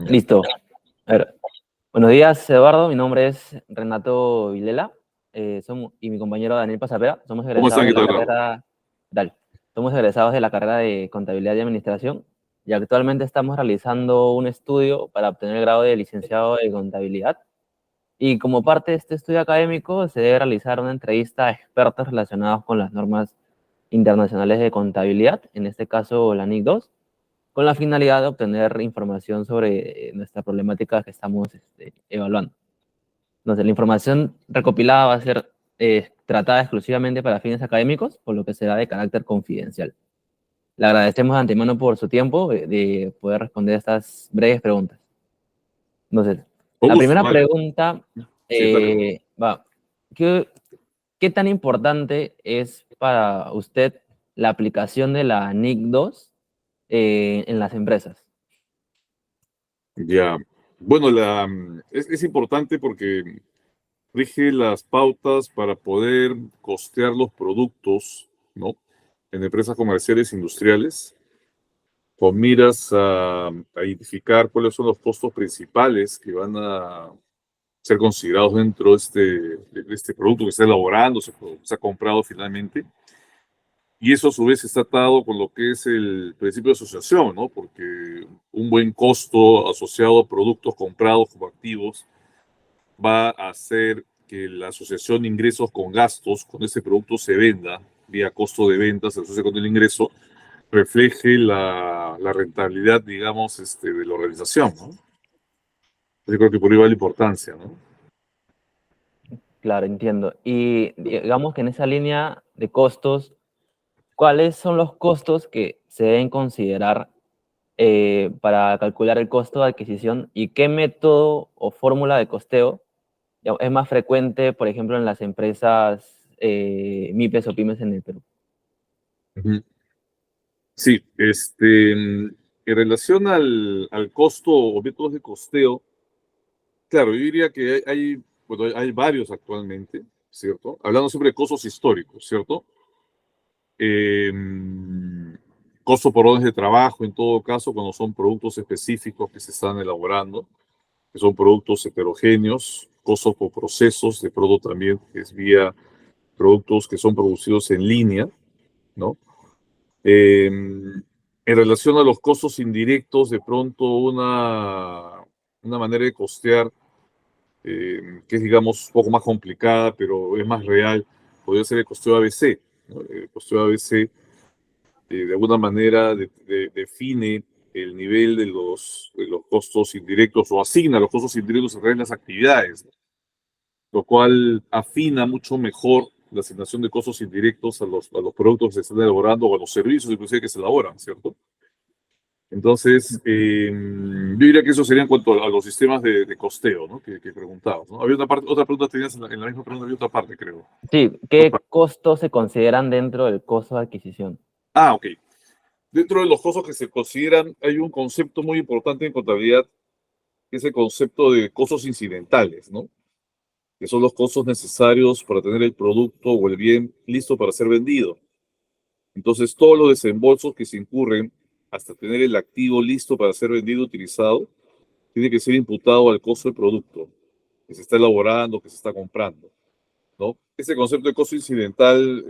Listo. A ver. Buenos días, Eduardo. Mi nombre es Renato Vilela y mi compañero Daniel Pasapera. Somos ¿Cómo egresados están? de ¿Qué la tal, Carlos? carrera, tal. Somos egresados de la carrera de Contabilidad y Administración y actualmente estamos realizando un estudio para obtener el grado de licenciado de Contabilidad. Y como parte de este estudio académico, se debe realizar una entrevista a expertos relacionados con las normas internacionales de contabilidad, en este caso la NIC 2, con la finalidad de obtener información sobre nuestra problemática que estamos evaluando. Entonces, la información recopilada va a ser tratada exclusivamente para fines académicos, por lo que será de carácter confidencial. Le agradecemos de antemano por su tiempo de poder responder estas breves preguntas. Entonces, Con la gusto, primera vale. pregunta Sí, dale. va, ¿qué, ¿qué tan importante es para usted la aplicación de la NIC 2 en las empresas? Ya. Bueno, es importante porque rige las pautas para poder costear los productos, ¿no? En empresas comerciales e industriales, con miras a identificar cuáles son los costos principales que van a ser considerados dentro de este producto que está elaborando, se ha comprado finalmente. Y eso a su vez está atado con lo que es el principio de asociación, ¿no? Porque un buen costo asociado a productos comprados como activos va a hacer que la asociación de ingresos con gastos, cuando ese producto se venda, vía costo de ventas, se asocia con el ingreso, refleje la rentabilidad, digamos, de la organización, ¿no? Yo creo que por ahí va la importancia, ¿no? Claro, entiendo. Y digamos que en esa línea de costos, ¿cuáles son los costos que se deben considerar para calcular el costo de adquisición y qué método o fórmula de costeo es más frecuente, por ejemplo, en las empresas MIPES o pymes en el Perú? Ujú. Sí, en relación al costo o métodos de costeo, claro, yo diría que bueno, hay varios actualmente, ¿cierto? Hablando siempre de costos históricos, ¿cierto? Eh, Costo por órdenes de trabajo, en todo caso, cuando son productos específicos que se están elaborando, que son productos heterogéneos, costo por procesos, de pronto también que es vía productos que son producidos en línea, ¿no? En relación a los costos indirectos, de pronto una manera de costear que es, digamos, un poco más complicada, pero es más real, podría ser el costeo ABC, ¿no? El costeo ABC, de alguna manera, define el nivel de los costos indirectos o asigna los costos indirectos a través de las actividades, ¿no? Lo cual afina mucho mejor la asignación de costos indirectos a los productos que se están elaborando o a los servicios, inclusive, que se elaboran, ¿cierto? Entonces, yo diría que eso sería en cuanto a los sistemas de costeo, ¿no? Que preguntabas, ¿no? Había otra pregunta tenías en la misma pregunta, había otra parte, creo. Sí, Dos ¿qué partes. costos se consideran dentro del costo de adquisición? Ok. Dentro de los costos que se consideran, hay un concepto muy importante en contabilidad, que es el concepto de costos incidentales, ¿no? Que son los costos necesarios para tener el producto o el bien listo para ser vendido. Entonces, todos los desembolsos que se incurren hasta tener el activo listo para ser vendido, utilizado, tiene que ser imputado al costo del producto que se está elaborando, que se está comprando, ¿no? Ese concepto de costo incidental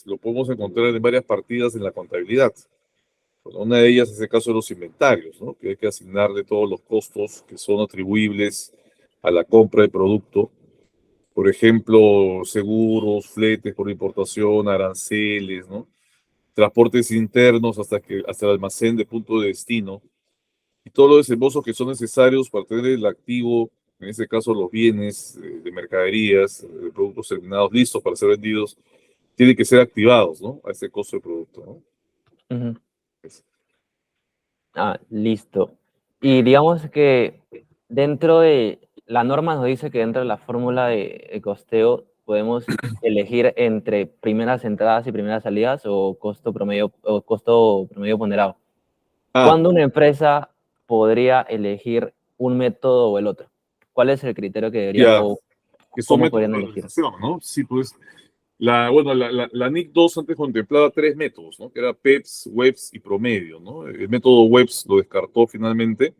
lo podemos encontrar en varias partidas en la contabilidad. Bueno, una de ellas es el caso de los inventarios, ¿no? Que hay que asignarle todos los costos que son atribuibles a la compra de producto. Por ejemplo, seguros, fletes por importación, aranceles, ¿no? Transportes internos hasta el almacén de punto de destino, y todos los desembolsos que son necesarios para tener el activo, en este caso los bienes de mercaderías, de productos terminados listos para ser vendidos, tienen que ser activados, ¿no? A ese costo del producto, ¿no? Ujú. Es- Ah, listo. Y digamos que dentro de la norma nos dice que dentro de la fórmula de costeo podemos elegir entre primeras entradas y primeras salidas o costo promedio ponderado. Ah, ¿Cuándo una empresa podría elegir un método o el otro? ¿Cuál es el criterio que deberían ya, o que son cómo métodos podrían de elegir? organización, ¿no? Sí, pues, bueno, la NIC 2 antes contemplaba tres métodos, ¿no? Que era PEPS, WEBS y promedio, ¿no? El método WEBS lo descartó finalmente,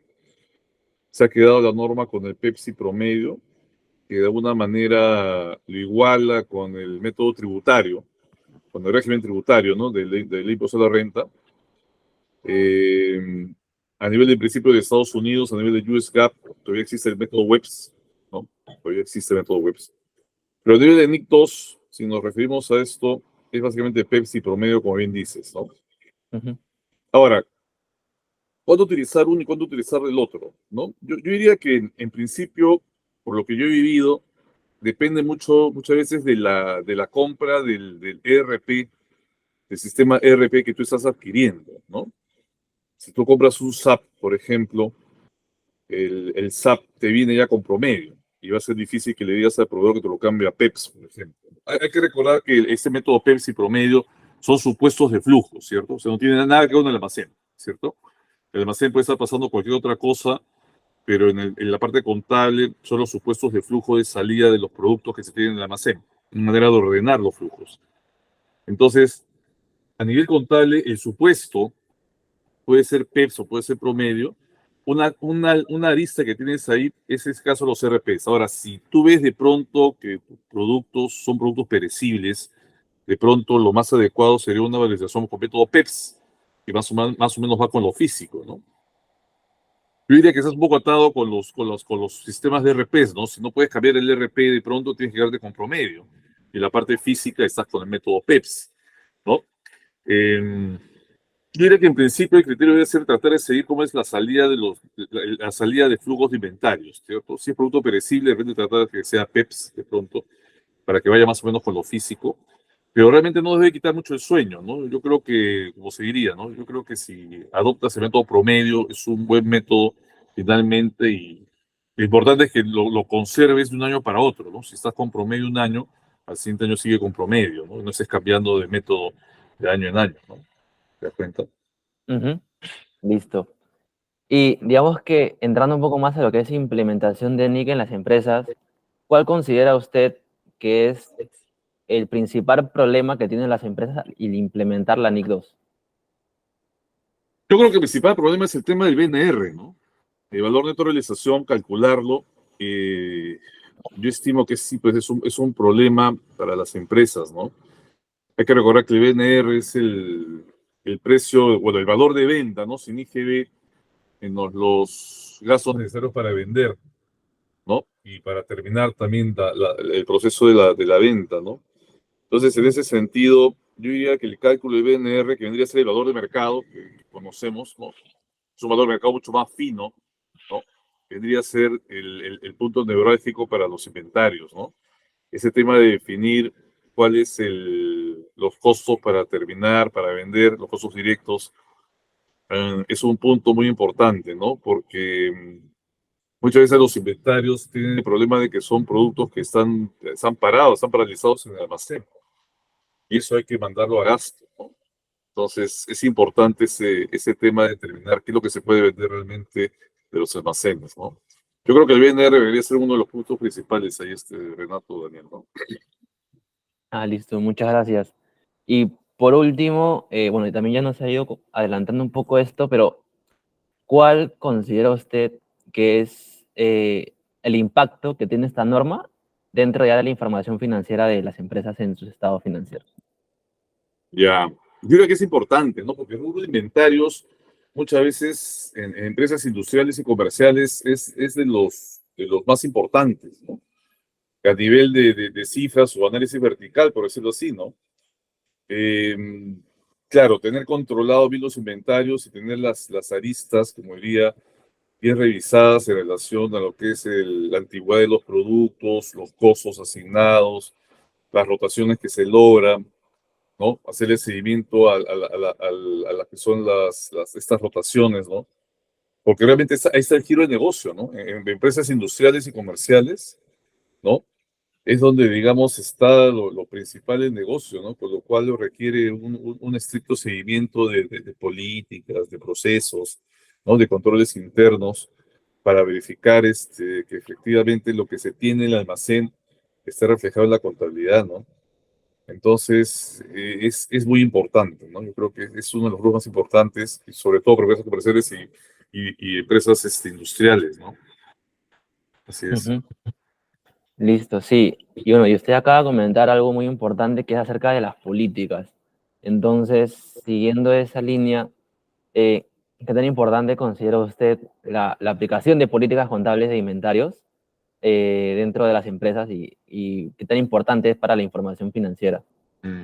se ha quedado la norma con el Pepsi promedio, que de alguna manera lo iguala con el método tributario, con el régimen tributario, ¿no? Del impuesto a la renta. Eh, a nivel del principio de Estados Unidos, a nivel de US GAAP, todavía existe el método Webs, ¿no? Todavía existe el método Webs. Pero a nivel de NIC 2, si nos referimos a esto, es básicamente Pepsi promedio, como bien dices, ¿no? Ahora, ¿cuándo utilizar uno y cuándo utilizar el otro? ¿No? Yo diría que en principio, por lo que yo he vivido, depende muchas veces de la compra del ERP, del sistema ERP que tú estás adquiriendo, ¿no? Si tú compras un SAP, por ejemplo, el SAP te viene ya con promedio y va a ser difícil que le digas al proveedor que te lo cambie a PEPS, por ejemplo. Hay que recordar que este método PEPS y promedio son supuestos de flujo, ¿cierto? O sea, no tiene nada que ver con el almacén, ¿cierto? El almacén puede estar pasando cualquier otra cosa, pero en la parte contable son los supuestos de flujo de salida de los productos que se tienen en el almacén, una manera de ordenar los flujos. Entonces, a nivel contable, el supuesto puede ser PEPS o puede ser promedio. Una arista que tienes ahí es el caso de los RPs. Ahora, si tú ves de pronto que tus productos son productos perecibles, de pronto lo más adecuado sería una valorización con método PEPS, que más o menos va con lo físico, ¿no? Yo diría que estás un poco atado con los sistemas de RPs, ¿no? Si no puedes cambiar el RP de pronto, tienes que quedarte con promedio. Y la parte física estás con el método PEPS, ¿no? Yo diría que en principio el criterio debe ser tratar de seguir cómo es la salida la salida de flujos de inventarios, ¿cierto? Si es producto perecible, de repente tratar de que sea PEPS de pronto, para que vaya más o menos con lo físico, pero realmente no debe quitar mucho el sueño, ¿no? Yo creo que, como se diría, ¿no? Yo creo que si adoptas el método promedio, es un buen método finalmente y lo importante es que lo conserves de un año para otro, ¿no? Si estás con promedio un año, al siguiente año sigue con promedio, ¿no? No estés cambiando de método de año en año, ¿no? ¿Te das cuenta? Listo. Y digamos que entrando un poco más a lo que es implementación de NIC en las empresas, ¿cuál considera usted que es el principal problema que tienen las empresas al implementar la NIC 2? Yo creo que el principal problema es el tema del BNR, ¿no? El valor neto de realización, calcularlo. Yo estimo que sí, pues es un problema para las empresas, ¿no? Hay que recordar que el BNR es el precio, bueno, el valor de venta, ¿no? Sin IGB en los gastos necesarios para vender, ¿no? Y para terminar también el proceso de la venta, ¿no? Entonces, en ese sentido, yo diría que el cálculo de BNR, que vendría a ser el valor de mercado que conocemos, ¿no? Es un valor de mercado mucho más fino, ¿no? Vendría a ser el punto neurálgico para los inventarios, ¿no? Ese tema de definir cuáles los costos para terminar, para vender, los costos directos, es un punto muy importante, ¿no? Porque muchas veces los inventarios tienen el problema de que son productos que están parados, están paralizados en el almacén. Y eso hay que mandarlo a gasto, ¿no? Entonces, es importante ese tema de determinar qué es lo que se puede vender realmente de los almacenes, ¿no? Yo creo que el BNR debería ser uno de los puntos principales ahí, Renato, Daniel, ¿no? Listo, muchas gracias. Y por último, bueno, y también ya nos ha ido adelantando un poco esto, pero ¿cuál considera usted que es el impacto que tiene esta norma dentro ya de la información financiera de las empresas en sus estados financieros? Ya, yo creo que es importante, ¿no? Porque el rubro de inventarios muchas veces en empresas industriales y comerciales es de los más importantes, ¿no? A nivel de cifras o análisis vertical, por decirlo así, ¿no? Eh, claro, tener controlado bien los inventarios y tener las aristas, como diría, bien revisadas en relación a lo que es la antigüedad de los productos, los costos asignados, las rotaciones que se logran, ¿no? Hacerle seguimiento a las que son estas rotaciones, ¿no? Porque realmente ahí está el giro de negocio, ¿no? En empresas industriales y comerciales, ¿no? Es donde, digamos, está lo principal del negocio, ¿no? Por lo cual lo requiere un estricto seguimiento de políticas, de procesos, ¿no? De controles internos para verificar que efectivamente lo que se tiene en el almacén está reflejado en la contabilidad, ¿no? Entonces, es muy importante, ¿no? Yo creo que es uno de los grupos más importantes, y sobre todo para empresas comerciales y empresas industriales, ¿no? Así es. Ujú. Listo, sí. Y bueno, y usted acaba de comentar algo muy importante que es acerca de las políticas. Entonces, siguiendo esa línea, ¿qué tan importante considera usted la aplicación de políticas contables de inventarios dentro de las empresas y qué tan importante es para la información financiera? Mm.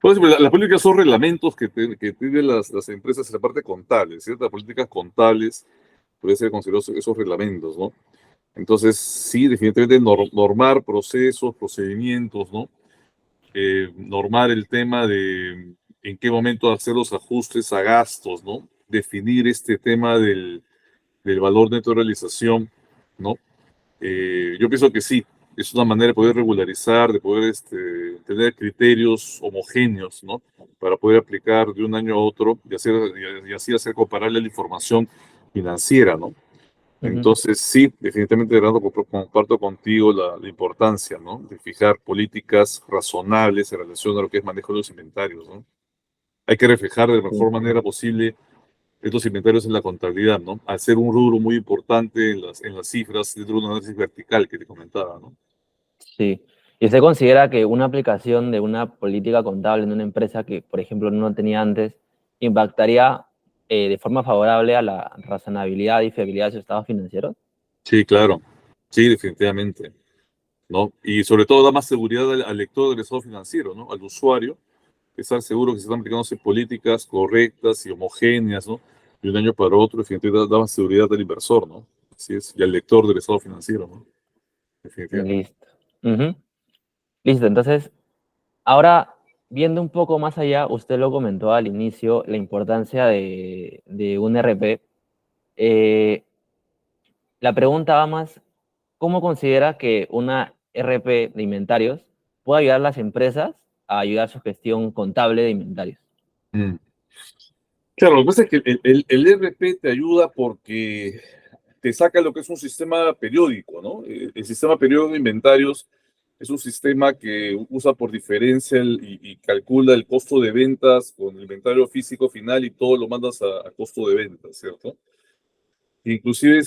Pues, las políticas son reglamentos que tienen las empresas en la parte contable, ¿cierto? Las políticas contables pueden ser considerados esos reglamentos, ¿no? Entonces, sí, definitivamente normar procesos, procedimientos, ¿no? Normar el tema de en qué momento hacer los ajustes a gastos, ¿no? Definir este tema del valor neto de realización, ¿no? Yo pienso que sí, es una manera de poder regularizar, de poder tener criterios homogéneos, ¿no? Para poder aplicar de un año a otro y así hacer comparable la información financiera, ¿no? Ujú. Entonces, sí, definitivamente, Fernando, comparto contigo la importancia, ¿no? De fijar políticas razonables en relación a lo que es manejo de los inventarios, ¿no? Hay que reflejar de la Sí, mejor manera posible estos inventarios en la contabilidad, ¿no? Al ser un rubro muy importante en las cifras dentro de un análisis vertical que te comentaba, ¿no? sí. ¿Y usted considera que una aplicación de una política contable en una empresa que, por ejemplo, no tenía antes, impactaría de forma favorable a la razonabilidad y fiabilidad de sus estados financieros? Sí, claro. Sí, definitivamente, ¿no? Y sobre todo da más seguridad al lector del estado financiero, ¿no? Al usuario, estar seguro que se están aplicándose políticas correctas y homogéneas, ¿no? De un año para otro, definitivamente da más seguridad al inversor, ¿no? Así es, y al lector del estado financiero, ¿no? Definitivamente. Listo. Ujú. Listo, entonces, ahora, viendo un poco más allá, usted lo comentó al inicio, la importancia de un RP. Eh, la pregunta va más, ¿cómo considera que una RP de inventarios puede ayudar a las empresas a ayudar a su gestión contable de inventarios? Mm. Claro, lo que pasa es que el ERP te ayuda porque te saca lo que es un sistema periódico, ¿no? El sistema periódico de inventarios es un sistema que usa por diferencia y calcula el costo de ventas con el inventario físico final y todo lo mandas a costo de ventas, ¿cierto? Inclusive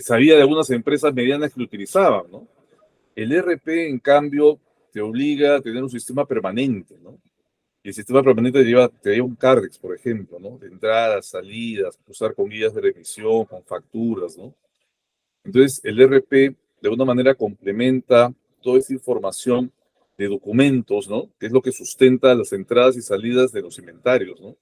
sabía de algunas empresas medianas que lo utilizaban, ¿no? El ERP, en cambio, te obliga a tener un sistema permanente, ¿no? Y el sistema permanente te lleva un CARDEX, por ejemplo, ¿no? De entradas, salidas, usar con guías de revisión, con facturas, ¿no? Entonces, el ERP de alguna manera complementa toda esa información de documentos, ¿no? Que es lo que sustenta las entradas y salidas de los inventarios, ¿no?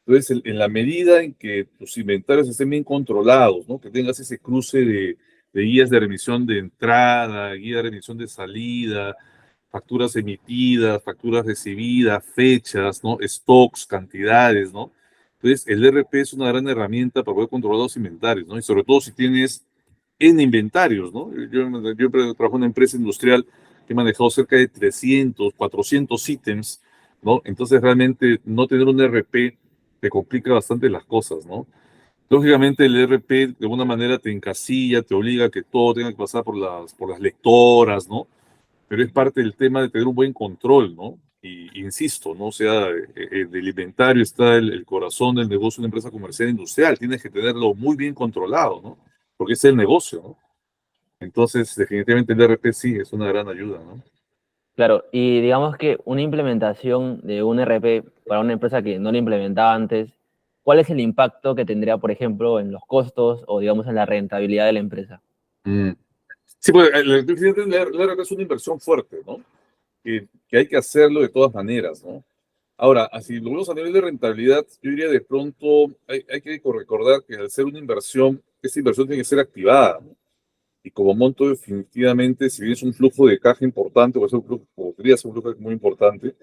Entonces, en la medida en que tus inventarios estén bien controlados, ¿no? Que tengas ese cruce de guías de remisión de entrada, guía de remisión de salida, facturas emitidas, facturas recibidas, fechas, ¿no? Stocks, cantidades, ¿no? Entonces, el ERP es una gran herramienta para poder controlar los inventarios, ¿no? Y sobre todo si tienes en inventarios, ¿no? Yo trabajo en una empresa industrial que he manejado cerca de 300, 400 ítems, ¿no? Entonces, realmente no tener un ERP te complica bastante las cosas, ¿no? Lógicamente, el ERP de alguna manera te encasilla, te obliga a que todo tenga que pasar por las lectoras, ¿no? Pero es parte del tema de tener un buen control, ¿no? Y insisto, ¿no? O sea, del inventario está el corazón del negocio de una empresa comercial e industrial. Tienes que tenerlo muy bien controlado, ¿no? Porque es el negocio, ¿no? Entonces, definitivamente el ERP sí es una gran ayuda, ¿no? Claro, y digamos que una implementación de un RP para una empresa que no lo implementaba antes, ¿cuál es el impacto que tendría, por ejemplo, en los costos o, digamos, en la rentabilidad de la empresa? Mm. Sí, pues definitivamente el ERP es una inversión fuerte, ¿no? Que hay que hacerlo de todas maneras, ¿no? Ahora, así lo vemos a nivel de rentabilidad, yo diría de pronto hay que recordar que al ser una inversión, esta inversión tiene que ser activada, ¿no? Y como monto definitivamente, si bien es un flujo de caja importante, podría ser un flujo muy importante,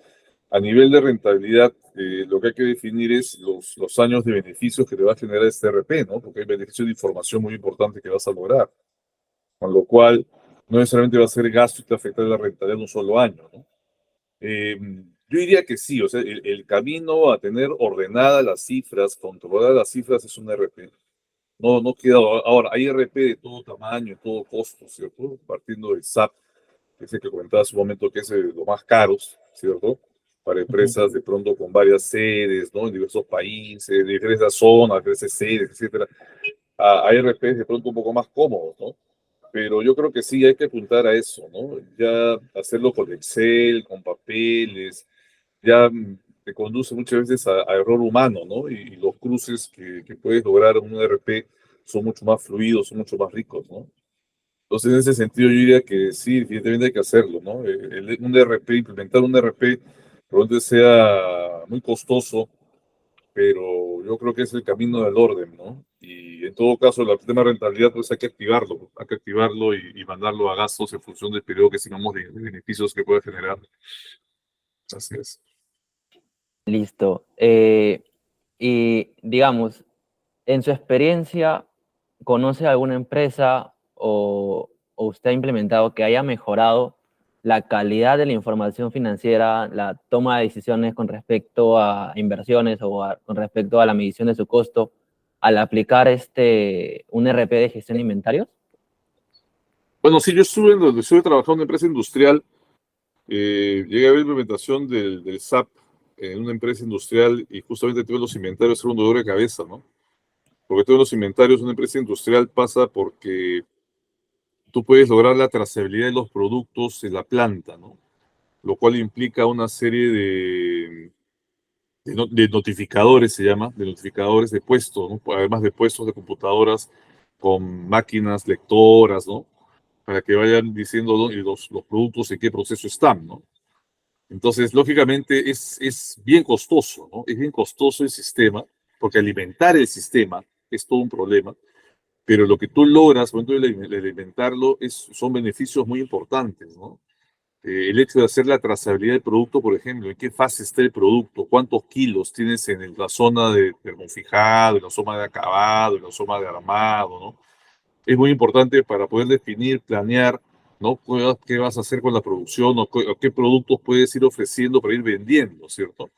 a nivel de rentabilidad, lo que hay que definir es los años de beneficios que te va a generar este RP, ¿no? Porque hay beneficios de información muy importante que vas a lograr, con lo cual no necesariamente va a ser gasto y te va a afectar la rentabilidad en un solo año, ¿no? Eh, yo diría que sí, o sea, el camino a tener ordenadas las cifras, controladas las cifras es un RP. No, no queda. Ahora, hay RP de todo tamaño, de todo costo, ¿cierto? Partiendo del SAP, que es el que comentaba hace un momento que es lo más caros, ¿cierto? Para Ujú. empresas de pronto con varias sedes, ¿no? En diversos países, de diferentes zonas, diferentes sedes, etcétera. Hay RPs de pronto un poco más cómodos, ¿no? pero yo creo que sí hay que apuntar a eso, ¿no? Ya hacerlo con Excel, con papeles, ya te conduce muchas veces a error humano, ¿no? Y los cruces que puedes lograr en un ERP son mucho más fluidos, son mucho más ricos, ¿no? Entonces, en ese sentido, yo diría que sí, definitivamente hay que hacerlo, ¿no? Un ERP, implementar un ERP, probablemente sea muy costoso, pero yo creo que es el camino del orden, ¿no? Y en todo caso, el tema de rentabilidad, pues hay que activarlo y mandarlo a gastos en función del periodo que sigamos de beneficios que puede generar. Así es. Listo. Y digamos, en su experiencia, ¿conoce alguna empresa o usted ha implementado que haya mejorado la calidad de la información financiera, la toma de decisiones con respecto a inversiones con respecto a la medición de su costo al aplicar un RP de gestión de inventarios? Bueno, sí, yo estuve trabajando en una empresa industrial, llegué a ver la implementación del SAP en una empresa industrial y justamente tuve los inventarios, era un dolor de cabeza, ¿no? Porque todos los inventarios de una empresa industrial pasa porque tú puedes lograr la trazabilidad de los productos en la planta, ¿no? Lo cual implica una serie de notificadores, se llama, de notificadores de puestos, ¿no? Además de puestos de computadoras con máquinas lectoras, ¿no? Para que vayan diciendo los productos en qué proceso están, ¿no? Entonces, lógicamente, es bien costoso, ¿no? Es bien costoso el sistema, porque alimentar el sistema es todo un problema, pero lo que tú logras al momento de alimentarlo son beneficios muy importantes, ¿no? El hecho de hacer la trazabilidad del producto, por ejemplo, en qué fase está el producto, cuántos kilos tienes en la zona de termofijado, en la zona de acabado, en la zona de armado, ¿no? Es muy importante para poder definir, planear, ¿no? ¿Qué vas a hacer con la producción o qué productos puedes ir ofreciendo para ir vendiendo, ¿cierto?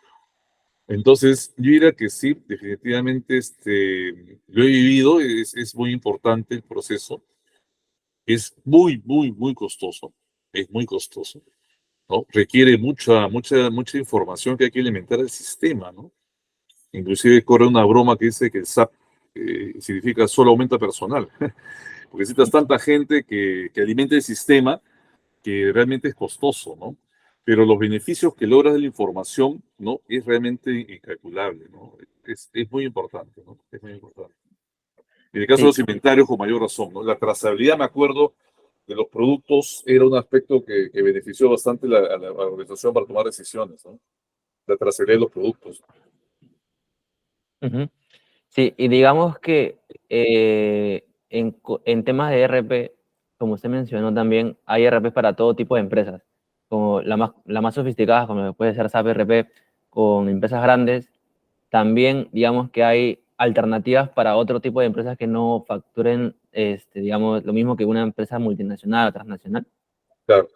Entonces, yo diría que sí, definitivamente lo he vivido, es muy importante el proceso, es muy, muy, muy costoso, es muy costoso, ¿no? Requiere mucha información que hay que alimentar al sistema, ¿no? Inclusive corre una broma que dice que el SAP significa solo aumenta personal, porque necesitas tanta gente que alimente el sistema que realmente es costoso, ¿no? Pero los beneficios que logras de la información, ¿no? Es realmente incalculable, ¿no? Es muy importante, ¿no? Es muy importante. En el caso de Sí, los inventarios, con mayor razón, ¿no? La trazabilidad, me acuerdo, de los productos era un aspecto que benefició bastante a la organización para tomar decisiones, ¿no? La trazabilidad de los productos. ujú. Sí, y digamos que en temas de ERP, como usted mencionó también, hay ERP para todo tipo de empresas, como la más sofisticada, como puede ser SAP ERP, con empresas grandes. También, digamos que hay alternativas para otro tipo de empresas que no facturen, digamos, lo mismo que una empresa multinacional o transnacional. Claro.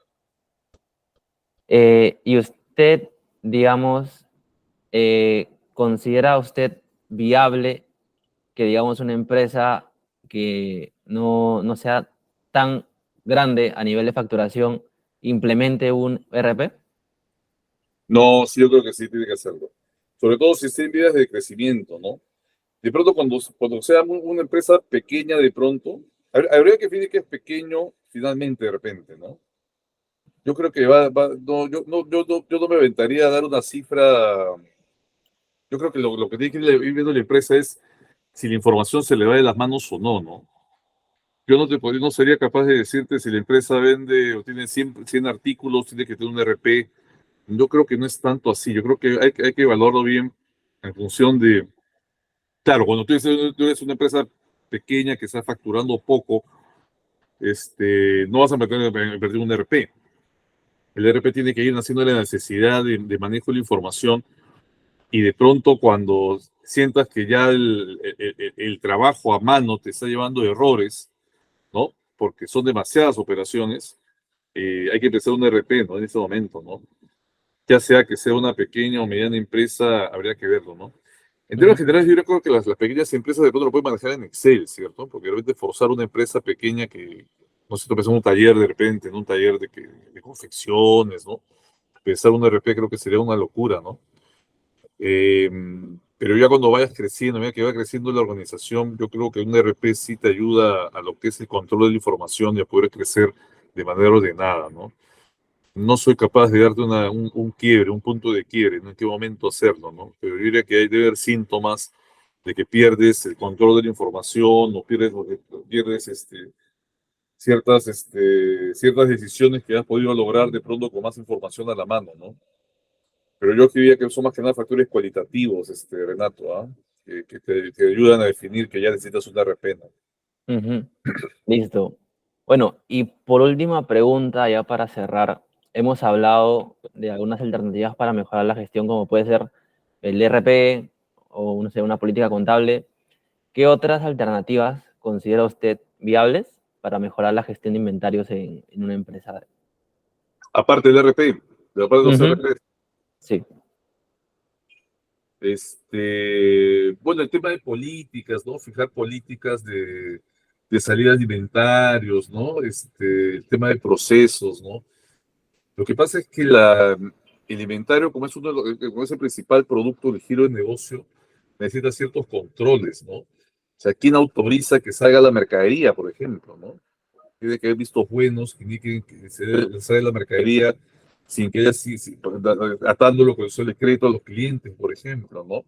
Y usted, digamos, ¿considera usted viable que, digamos, una empresa que no sea tan grande a nivel de facturación implemente un ERP? No, sí, yo creo que sí tiene que hacerlo. Sobre todo si está en vías de crecimiento, ¿no? De pronto, cuando sea una empresa pequeña, de pronto, habría que definir que es pequeño finalmente, de repente, ¿no? Yo creo que no, yo no me aventaría a dar una cifra. Yo creo que lo que tiene que ir viendo la empresa es si la información se le va de las manos o no, ¿no? Yo no sería capaz de decirte si la empresa vende o tiene 100 artículos, tiene que tener un RP. Yo creo que no es tanto así. Yo creo que hay que evaluarlo bien en función de. Claro, cuando tú eres una empresa pequeña que está facturando poco, no vas a invertir en un ERP. El ERP tiene que ir naciendo de la necesidad de manejo de la información y de pronto cuando sientas que ya el trabajo a mano te está llevando errores, ¿no? Porque son demasiadas operaciones, hay que empezar un ERP, ¿no? En este momento, ¿no? Ya sea que sea una pequeña o mediana empresa, habría que verlo, ¿no? En términos Ujú. generales, yo creo que las pequeñas empresas de pronto lo pueden manejar en Excel, ¿cierto? Porque de repente forzar una empresa pequeña que, no sé, tú pensas en un taller de repente, en un taller de confecciones, ¿no? Pensar un ERP creo que sería una locura, ¿no? Eh, Pero ya cuando vayas creciendo, mira que va creciendo la organización, yo creo que un ERP sí te ayuda a lo que es el control de la información y a poder crecer de manera ordenada, ¿no? No soy capaz de darte un quiebre, un punto de quiebre, ¿no? En qué momento hacerlo, ¿no? Pero yo diría que hay debe haber síntomas de que pierdes el control de la información o pierdes ciertas decisiones que has podido lograr de pronto con más información a la mano, ¿no? Pero yo diría que son más que nada factores cualitativos, Renato, ¿ah? Que te ayudan a definir que ya necesitas una repena. Ujú. Listo. Bueno, y por última pregunta, ya para cerrar, hemos hablado de algunas alternativas para mejorar la gestión, como puede ser el ERP o no sé, una política contable. ¿Qué otras alternativas considera usted viables para mejorar la gestión de inventarios en una empresa? Aparte del RP, aparte de los Ujú. RP, Sí. bueno, el tema de políticas, ¿no? Fijar políticas de salidas de inventarios, ¿no? El tema de procesos, ¿no? Lo que pasa es que el inventario, como es, como es el principal producto del giro de negocio, necesita ciertos controles, ¿no? O sea, ¿quién autoriza que salga la mercadería, por ejemplo, ¿no? Tiene que haber vistos buenos que indiquen que se sale la mercadería sin que haya atándolo con el crédito a los clientes, por ejemplo, ¿no?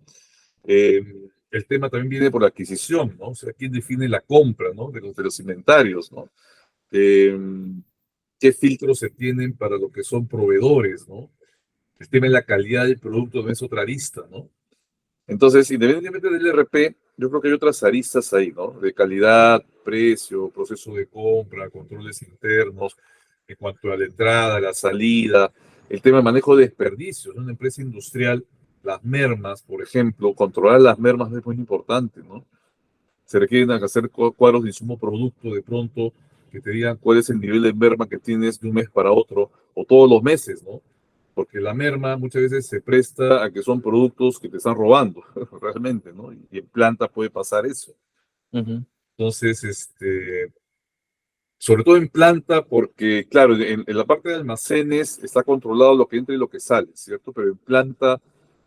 El tema también viene por la adquisición, ¿no? O sea, ¿quién define la compra, ¿no? De los inventarios, ¿no? Eh, ¿Qué filtros se tienen para lo que son proveedores, ¿no? El tema de la calidad del producto no es otra arista, ¿no? Entonces, independientemente del ERP, yo creo que hay otras aristas ahí, ¿no? De calidad, precio, proceso de compra, controles internos, en cuanto a la entrada, la salida, el tema de manejo de desperdicios. En una empresa industrial, las mermas, por ejemplo, controlar las mermas es muy importante, ¿no? Se requieren hacer cuadros de insumo producto de pronto que te digan cuál es el nivel de merma que tienes de un mes para otro o todos los meses, ¿no? Porque la merma muchas veces se presta a que son productos que te están robando, realmente, ¿no? Y en planta puede pasar eso. Ujú. Entonces, sobre todo en planta, porque, claro, en la parte de almacenes está controlado lo que entra y lo que sale, ¿cierto? Pero en planta,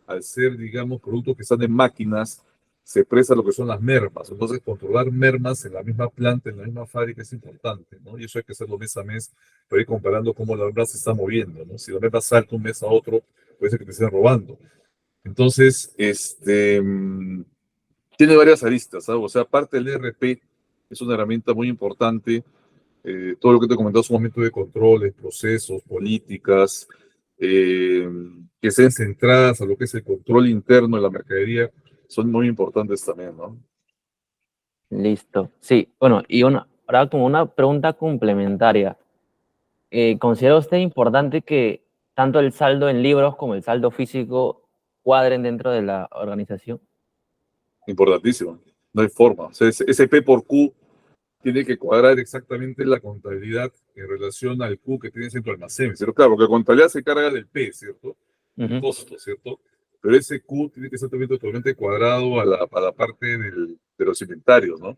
al ser, digamos, productos que están en máquinas, se presta lo que son las mermas. Entonces, controlar mermas en la misma planta, en la misma fábrica, es importante, ¿no? Y eso hay que hacerlo mes a mes, para ir comparando cómo la merma se está moviendo, ¿no? Si la merma salta un mes a otro, puede ser que te estén robando. Entonces, tiene varias aristas, ¿sabes? O sea, aparte del ERP, es una herramienta muy importante, todo lo que te he comentado es un momento de controles, procesos, políticas, eh, que sean centradas a lo que es el control interno de la mercadería, son muy importantes también, ¿no? Listo. Sí, bueno, y ahora como una pregunta complementaria. ¿Considera usted importante que tanto el saldo en libros como el saldo físico cuadren dentro de la organización? Importantísimo. No hay forma. O sea, ese P por Q tiene que cuadrar exactamente la contabilidad en relación al Q que tienes en tu almacén. Pero claro, porque la contabilidad se carga del P, ¿cierto? El Ujú. costo, ¿cierto? Pero ese Q tiene que estar también totalmente cuadrado a la parte de los inventarios, ¿no?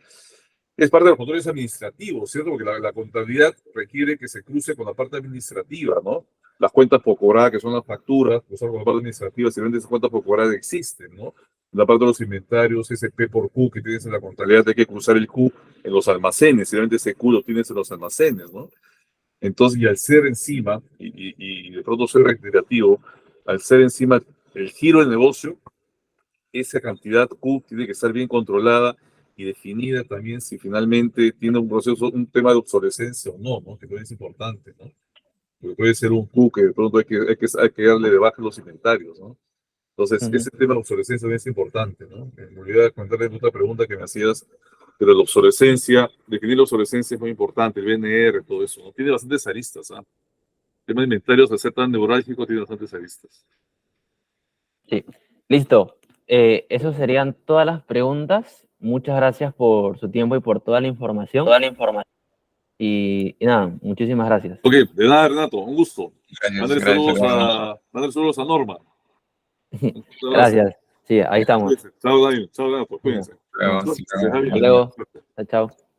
Es parte de los controles administrativos, ¿cierto? Porque la contabilidad requiere que se cruce con la parte administrativa, ¿no? Las cuentas por cobrar, que son las facturas, cruzar con la parte administrativa, si realmente esas cuentas por cobrar existen, ¿no? La parte de los inventarios, ese P por Q que tienes en la contabilidad, hay que cruzar el Q en los almacenes, si realmente ese Q lo tienes en los almacenes, ¿no? Entonces, y al ser encima, y de pronto ser reiterativo, al ser encima el giro del negocio, esa cantidad Q tiene que estar bien controlada y definida también si finalmente tiene un proceso, un tema de obsolescencia o no, ¿no? Que también es importante, ¿no? Porque puede ser un Q que de pronto hay que darle de baja los inventarios, ¿no? Entonces, Ujú. ese tema de obsolescencia también es importante, ¿no? Me olvidé de comentarle otra pregunta que me hacías, pero la obsolescencia, definir la obsolescencia es muy importante, el BNR, todo eso, ¿no? Tiene bastantes aristas, ¿ah? El tema de inventarios, al ser tan neurálgico, tiene bastantes aristas. Sí. Listo. Esas serían todas las preguntas. Muchas gracias por su tiempo y por toda la información. Toda la información. Y nada, muchísimas gracias. Ok, de nada, Renato, un gusto. Gracias, Mándale gracias, saludos hermano. mándale saludos a Norma. Un abrazo. Gracias. Sí, ahí estamos. Cuídense. Chao, Daniel. Chao, Renato. Bueno, Cuídense. Luego, bueno, Suerte. luego. Que les vaya hasta bien. luego. Suerte. Chao, chao.